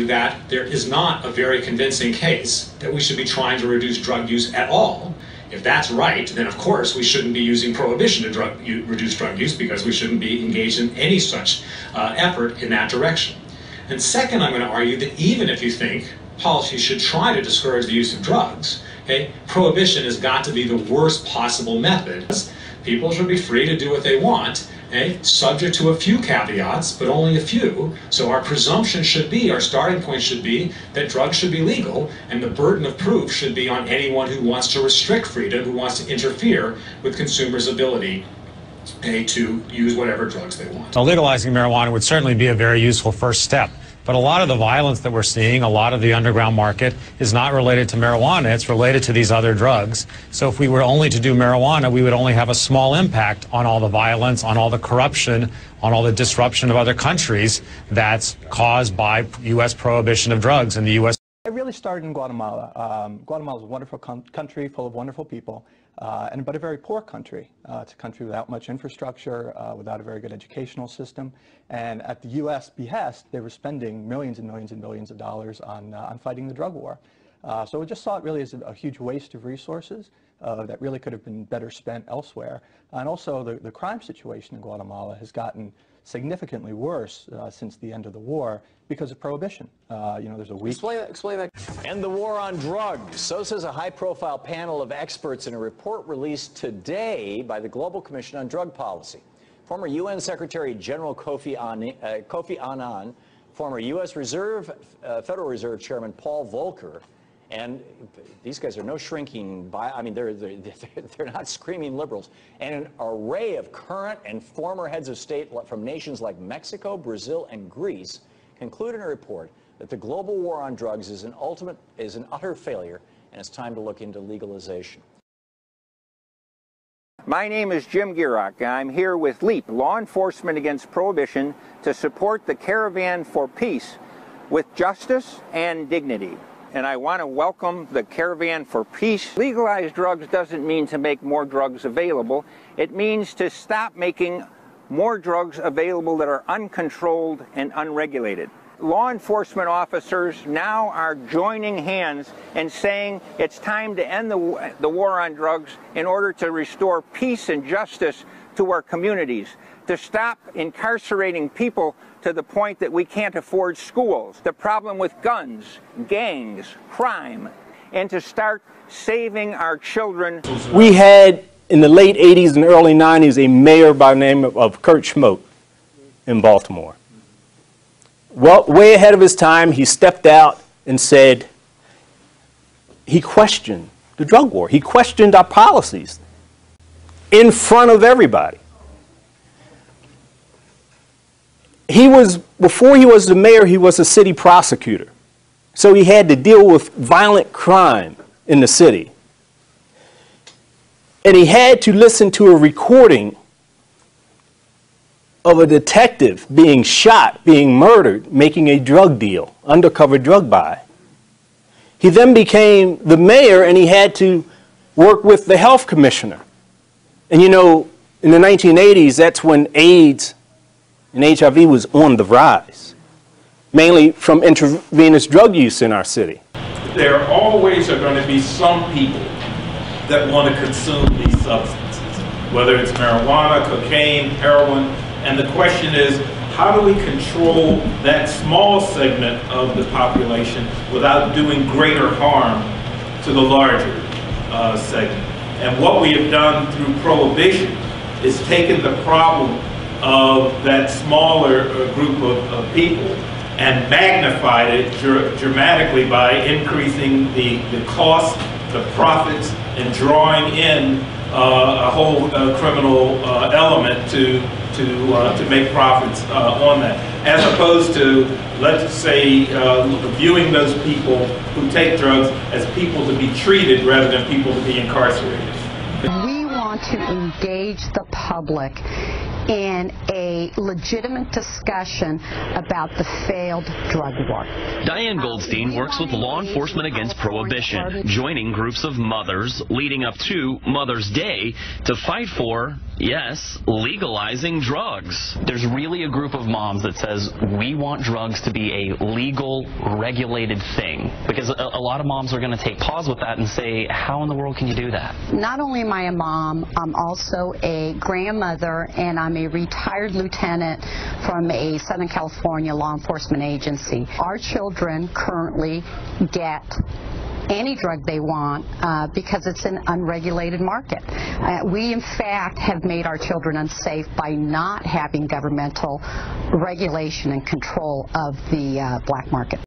that there is not a very convincing case that we should be trying to reduce drug use at all. If that's right, then of course we shouldn't be using prohibition to reduce drug use, because we shouldn't be engaged in any such effort in that direction. And second, I'm going to argue that even if you think policy should try to discourage the use of drugs, okay, prohibition has got to be the worst possible method. People should be free to do what they want, okay, subject to a few caveats, but only a few. So our presumption should be, our starting point should be, that drugs should be legal, and the burden of proof should be on anyone who wants to restrict freedom, who wants to interfere with consumers' ability to use whatever drugs they want. Now, legalizing marijuana would certainly be a very useful first step. But a lot of the violence that we're seeing, a lot of the underground market, is not related to marijuana. It's related to these other drugs. So if we were only to do marijuana, we would only have a small impact on all the violence, on all the corruption, on all the disruption of other countries that's caused by U.S. prohibition of drugs in the U.S. It really started in Guatemala. Guatemala is a wonderful country full of wonderful people, but a very poor country. It's a country without much infrastructure, without a very good educational system. And at the U.S. behest, they were spending millions and millions and billions of dollars on fighting the drug war. So we just saw it really as a huge waste of resources that really could have been better spent elsewhere. And also the crime situation in Guatemala has gotten significantly worse since the end of the war because of prohibition. There's a weak... Explain that. And the war on drugs. So says a high-profile panel of experts in a report released today by the Global Commission on Drug Policy. Former UN Secretary General Kofi Annan, former U.S. Federal Reserve Chairman Paul Volcker, and these guys are no shrinking they're not screaming liberals, and an array of current and former heads of state from nations like Mexico, Brazil, and Greece conclude in a report that the global war on drugs is an utter failure, and it's time to look into legalization. My name is Jim Gierach. I'm here with LEAP, Law Enforcement Against Prohibition, to support the Caravan for Peace with justice and dignity. And I want to welcome the Caravan for Peace. Legalized drugs doesn't mean to make more drugs available. It means to stop making more drugs available that are uncontrolled and unregulated. Law enforcement officers now are joining hands and saying it's time to end the war on drugs in order to restore peace and justice to our communities, to stop incarcerating people to the point that we can't afford schools, the problem with guns, gangs, crime, and to start saving our children. We had, in the late 80s and early 90s, a mayor by the name of Kurt Schmoke in Baltimore. Well, way ahead of his time, he stepped out and said he questioned the drug war. He questioned our policies in front of everybody. Before he was the mayor, he was a city prosecutor. So he had to deal with violent crime in the city. And he had to listen to a recording of a detective being shot, being murdered, making a drug deal, undercover drug buy. He then became the mayor, and he had to work with the health commissioner. And in the 1980s, that's when AIDS and HIV was on the rise, mainly from intravenous drug use in our city. There always are going to be some people that want to consume these substances, whether it's marijuana, cocaine, heroin. And the question is, how do we control that small segment of the population without doing greater harm to the larger segment? And what we have done through prohibition is taken the problem of that smaller group of people and magnified it dramatically by increasing the cost, the profits, and drawing in a whole criminal element to make profits on that, as opposed to, let's say, viewing those people who take drugs as people to be treated rather than people to be incarcerated. We want to engage the public in a legitimate discussion about the failed drug war. Diane Goldstein works with Law Enforcement Against Prohibition, joining groups of mothers leading up to Mother's Day to fight for Yes, legalizing drugs. There's really a group of moms that says we want drugs to be a legal, regulated thing. Because a lot of moms are going to take pause with that and say, how in the world can you do that? Not only am I a mom, I'm also a grandmother, and I'm a retired lieutenant from a Southern California law enforcement agency. Our children currently get any drug they want because it's an unregulated market. We, in fact, have made our children unsafe by not having governmental regulation and control of the black market.